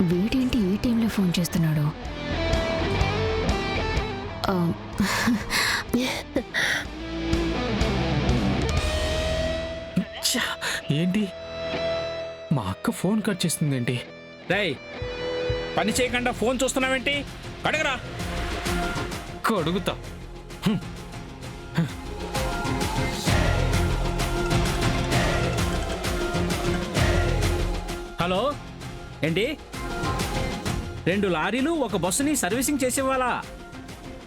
వీడేంటి ఈ టైంలో ఫోన్ చేస్తున్నాడు? ఏంటి మా అక్క ఫోన్ కట్ చేస్తుందేంటి? రేయ్, పని చేయకుండా ఫోన్ చూస్తున్నావేంటి? కడగరా. అడుగుతా. హలో, ఏంటి? 2 లారీలు 1 బస్సుని సర్వీసింగ్ చేసేవాళ్ళా?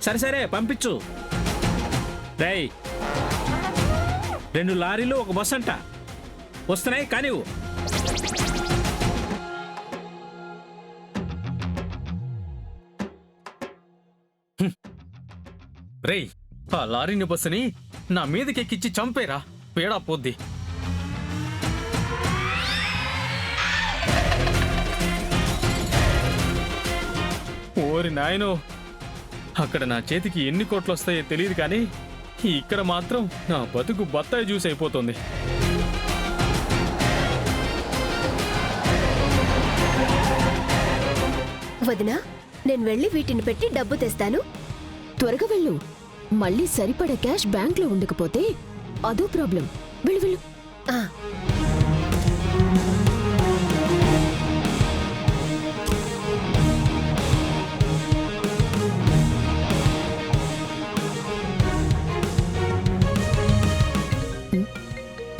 సరే సరే పంపించు. రేయ్, 2 లారీలు 1 బస్సు అంట వస్తున్నాయి కానివ్వు. రేయ్, ఆ లారీని బస్సుని నా మీదకెక్కిచ్చి చంపేరా, పేడా పోద్ది. ఓరి నాయనో, అక్కడ నా చేతికి ఎన్ని కోట్లు వస్తాయో తెలియదు కానీ ఇక్కడ మాత్రం నా బతుకు బత్తాయి జ్యూస్ అయిపోతుంది. వదినా, నేను వెళ్ళి వీటిని పెట్టి డబ్బు తెస్తాను. త్వరగా వెళ్ళు. మళ్ళీ సరిపడా క్యాష్ బ్యాంక్లో ఉండకపోతే అదో ప్రాబ్లం. వెళ్ళు వెళ్ళు. ఆ,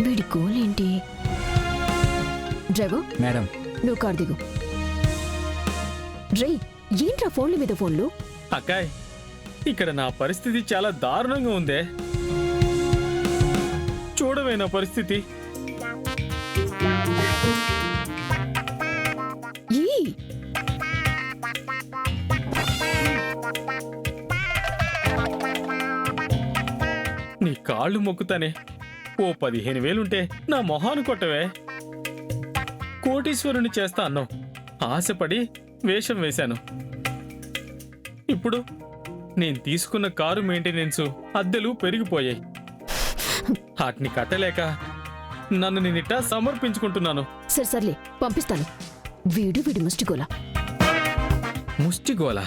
వీడి గోల్ ఏంటి? డ్రైవర్, మేడం, నువ్వు కార్ దిగు. రే, ఏంట్రా ఫోన్ల మీద ఫోన్లు? అక్కాయ్, ఇక్కడ నా పరిస్థితి చాలా దారుణంగా ఉందే. చూడవే నా పరిస్థితి. ఈ నీ కాళ్ళు మొక్కుతానే. ఓ 15,000 నా మొహాను కొట్టవే. కోటీశ్వరుని చేస్తా అన్నావు, ఆశపడి వేషం వేశాను. ఇప్పుడు నేను తీసుకున్న కారు మెయింటెనెన్స్ అద్దెలు పెరిగిపోయాయి. వాటిని కట్టలేక నన్ను నేనిట్టా సమర్పించుకుంటున్నాను. సరే సర్లే, పంపిస్తాను. వీడి ముష్టిగోలా. ముష్టిగోల?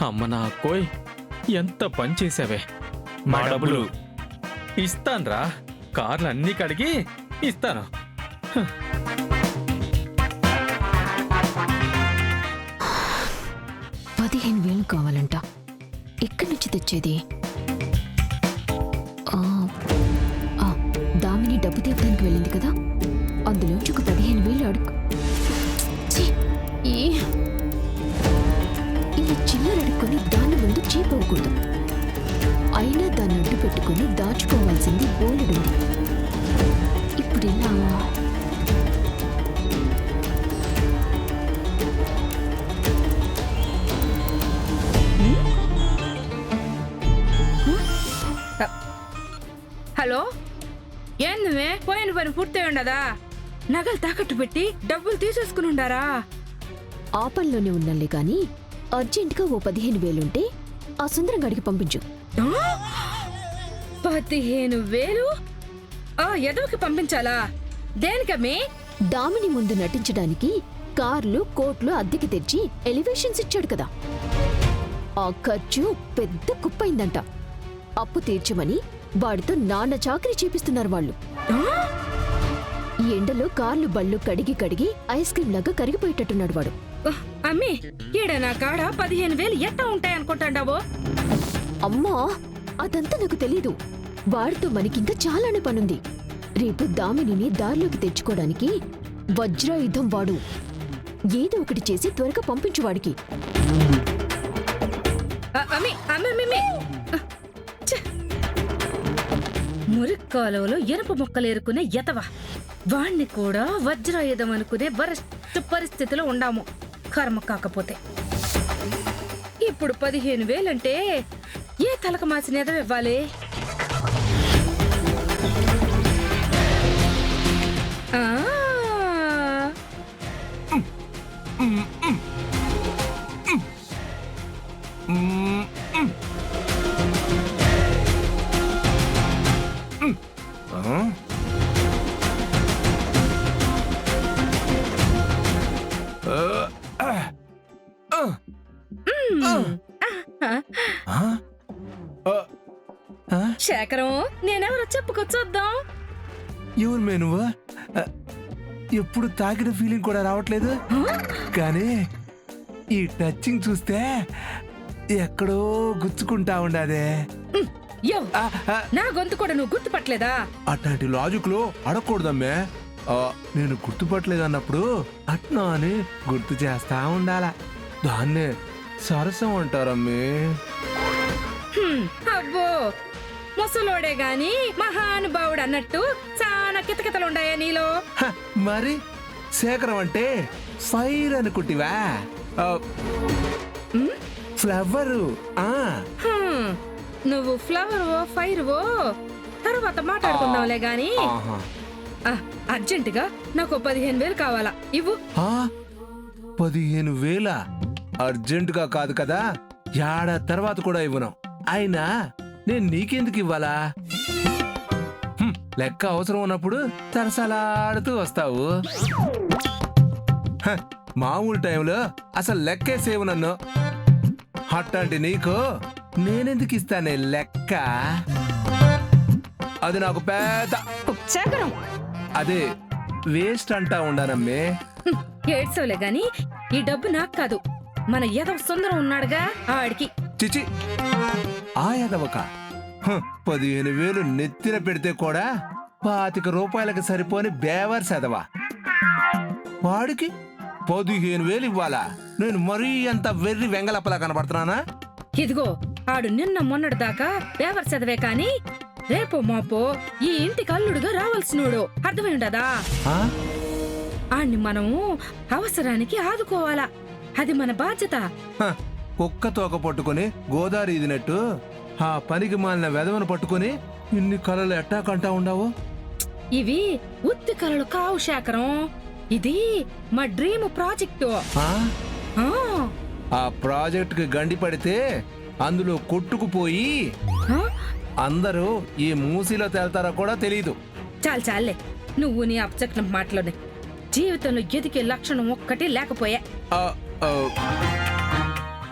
అమ్మ నా కోయ్, ఎంత పని చేసావే. మా డబ్బులు ఇస్తాన్రా, కార్లు అన్నీ కడిగి ఇస్తాను. 15,000 కావాలంట. ఎక్కడి నుంచి తెచ్చేది? దామిని డబ్బు తీయడానికి వెళ్ళింది కదా, అందులోంచి ఒక 15,000 అడుగు. ఛీ! ఈ చిల్లర అడుక్కొని దాని ముందు చీపోకూడదు. అయినా దాన్ని అడ్డు పెట్టుకుని దాచుకోవాల్సింది బోలెడు. ఇప్పుడు ఎలా? హలో, ఏందుమే పోయిన పని పూర్తి ఉండదా? నగలు తాకట్టు పెట్టి డబ్బులు తీసేసుకుని ఉండారా? ఆ పనిలోనే ఉన్నాలే గాని అర్జెంటుగా ఓ 15,000 ఉంటే ఆ సుందరం గడికి పంపించు. 15,000 ఆ ఎదవకి పంపించాలా? దేనికమ్మే? దామిని ముందు నటించడానికి కార్లు కోట్లు అద్దెకి తెచ్చి ఎలివేషన్స్ ఇచ్చాడు కదా, ఆ ఖర్చు పెద్ద కుప్పైందంట. అప్పు తీర్చమని వాడితో నాన్న చాకరీ చేపిస్తున్నారు వాళ్ళు. ఈ ఎండలో కార్లు బళ్ళు కడిగి కడిగి ఐస్ క్రీమ్ లాగా కరిగిపోయేటట్టున్నాడు వాడు. అమ్మి, ఈడ నా కాడ 15,000 ఎట్టా ఉంటాయనుకుంటాండావో? అమ్మా, అదంతా నాకు తెలీదు. వాడితో మనకింకా చాలానే పనుంది. రేపు దామినిని దారిలోకి తెచ్చుకోవడానికి వజ్రాయుధం వాడు. ఏదో ఒకటి చేసి త్వరగా పంపించు వాడికి. అమ్మి అమ్మి అమ్మి, మురిక్కాలువలో ఎనుప మొక్కలు ఏరుకునే ఎతవా, వాణ్ణి కూడా వజ్రాయుధం అనుకునే వరస్ట్ పరిస్థితిలో ఉండాము. కర్మ కాకపోతే ఇప్పుడు 15,000 అంటే ఏ తలక మాసిన ఎదవ ఇవ్వాలి? ఆ? ఆ? శేఖరం నేనెవరో చెప్పుకో చూద్దాం. ఎవరు మే నువ్వు? ఎప్పుడు తాకిన ఫీలింగ్ కూడా రావట్లేదు, కానీ ఈ టచింగ్ చూస్తే ఎక్కడో గుచ్చుకుంటా ఉండాదే. యో, ఆ, ఆ, నా గొంతు కూడా నువ్వు గుర్తుపట్టలేదా? అట్లాంటి లాజిక్ లో అడగకూడదమ్మే. నేను గుర్తుపట్టలేదు అన్నప్పుడు అట్నా అని గుర్తు చేస్తా ఉండాలా. దాన్నే సరసం అంటారమ్మే. అబ్బో, ముసలోడే గాని మహానుభావుడు అన్నట్టు చాలా కితకితలుండాయా నీలో? హ, మరి శేఖరం అంటే ఫైర్ అనుకుంటివా? ఫ్లవరు. హ్మ్, నువ్వు ఫ్లవర్ ఫైర్ తర్వాత మాట్లాడుకుందాంలే గాని అర్జెంటుగా నాకు 15,000 కావాలా, ఇవ్వు. 15,000 అర్జెంటుగా కాదు కదా, ఏడా కూడా ఇవ్వను. అయినా నేను నీకెందుకు ఇవ్వాలా? లెక్క అవసరం ఉన్నప్పుడు తరసలాడుతూ వస్తావు. హ, మామూలు టైంలో అసలు లెక్కేసేవు నన్ను. అట్లాంటి నీకు నేనెందుకు ఇస్తానే లెక్క? అది నాకు పెద్ద శేఖరం, అదే వేస్ట్ అంటా ఉండానమ్మే. ఏడ్సోలే గాని ఈ డబ్బు నాకు కాదు, మన యదవ సుందరం ఉన్నాడుగా ఆడికి. చిచి, ఆ ఎదవక 15,000 నెత్తిన పెడితే కూడా 25 రూపాయలకి సరిపోని బేవర్స్ ఎదవా. వాడికి 15,000 ఇవ్వాలా? నేను మరీ అంత వెర్రి వెంగలప్పలా కనబడుతున్నానా? ఇదిగో, ఆడు నిన్న మొన్నటి దాకా పేపర్ చదివే కాని రేపో మాపో ఈ ఇంటికి అల్లుడుగా రావాల్సినోడు, అర్థమై ఉండదా? ఆ? ఆణ్ణి మనము అవసరానికి ఆదుకోవాలా, అది మన బాధ్యత. హ, కుక్క తోక పట్టుకుని గోదావరి ఇదినట్టు ఆ పనికి మాలిన వెదవను పట్టుకుని ఇన్ని కలలు ఎట్టా కంటా ఉండవు? ఇవి ఉత్తి కలలు కావు శేఖరం, ఇది మా డ్రీమ్ ప్రాజెక్టు. ఆ? ఆ, ఆ ప్రాజెక్టుకి గండి పడితే అందులో కొట్టుకుపోయి ఆ? అందరూ ఈ మూసీలో తేల్తారో కూడా తెలీదు. చాలే, నువ్వు నీ అప్చక్నం మాటలోనే జీవితంలో ఎదిగే లక్షణం ఒక్కటి లేకపోయా. ఆ, ఆ,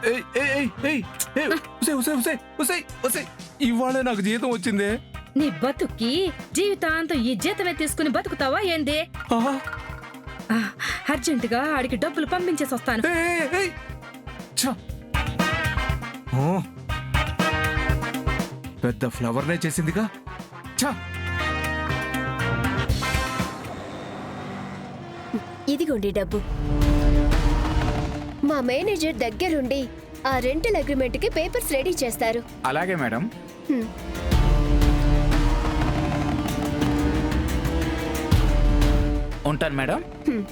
ఏయ్, ఏయ్, ఏయ్, ఏయ్, ఏయ్, ఉసేయ్, ఉసేయ్, ఉసేయ్, ఉసేయ్, ఉసేయ్, ఇవాళే నాకు జీతం వచ్చిందే. నీ బతుక్కి జీవితాంతం ఈ జీతమే తీసుకుని బతుకుతావా ఏంది? ఆహా, అర్జెంటుగా ఆడికి డబ్బులు పంపించేసి వస్తాను. ఏయ్, ఏయ్, ఏయ్. ఛ. ఓ, పెద్ద ఫ్లవర్నే చేసిందిగా. ఛ. ఇదిగోండి డబ్బు. మా మేనేజర్ దగ్గరుండి ఆ రెంటల్ అగ్రిమెంట్ కి పేపర్స్ రెడీ చేస్తారు. అలాగే మేడం. హ్మ్. ఉంటాను మేడం. హ్మ్.